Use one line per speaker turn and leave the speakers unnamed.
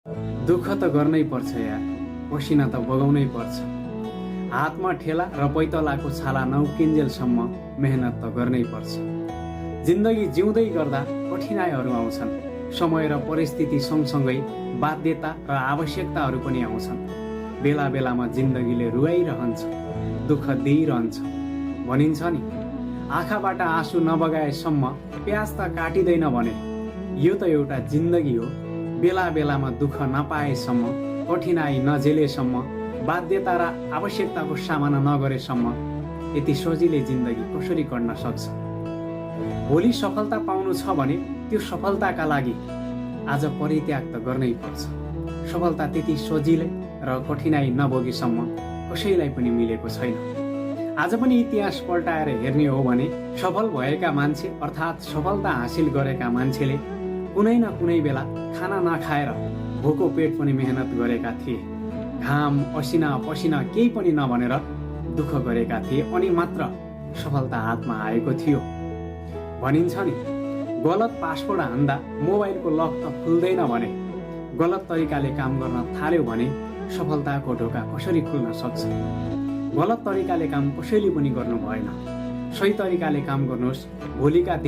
दुःख त गर्नै पर्छ यार, पसिना त बगाउनै पर्छ। हातमा ठेला र पैतलाको छाला नउकिन्जेलसम्म मेहनत त गर्नै पर्छ। जिन्दगी जिउँदै गर्दा कठिनाइहरू आउँछन्। समय र परिस्थिति सँगसँगै बाध्यता र आवश्यकताहरू पनि आउँछन्। बेला बेलामा जिन्दगीले रुवाइरहन्छ, दुःख दिइरहन्छ। भनिन्छ नि, आँखाबाट आँसु नबगाएसम्म प्याज त काटिँदैन भने। यो त एउटा जिन्दगी हो। बेला बेलामा दुःख नपाएसम्म, कठिनाइ नझेलेसम्म, बाध्यता र आवश्यकताको सामना नगरेसम्म यति सजिलै जिन्दगी कसरी कट्न सक्छ? भोलि सफलता पाउनु छ भने त्यो सफलताका लागि आज परित्याग त गर्नै पर्छ। सफलता त्यति सजिलै र कठिनाइ नभोगेसम्म कसैलाई पनि मिलेको छैन। आज पनि इतिहास पल्टाएर हेर्ने हो भने सफल भएका मान्छे अर्थात् सफलता हासिल गरेका मान्छेले कुनै न कुनै बेला खाना नखाएर भोको पेट पनि मेहनत गरेका थिए। घाम असिना पसिना केही पनि नभनेर दुःख गरेका थिए अनि मात्र सफलता हातमा आएको थियो। भनिन्छ नि, गलत पासवर्ड हान्दा मोबाइलको लक त खुल्दैन भने गलत तरिकाले काम गर्न थाल्यो भने सफलताको ढोका कसरी खुल्न सक्छ? गलत तरिकाले काम कसैले पनि गर्नु भएन। सही तरिकाले काम गर्नुहोस्, भोलिका दिन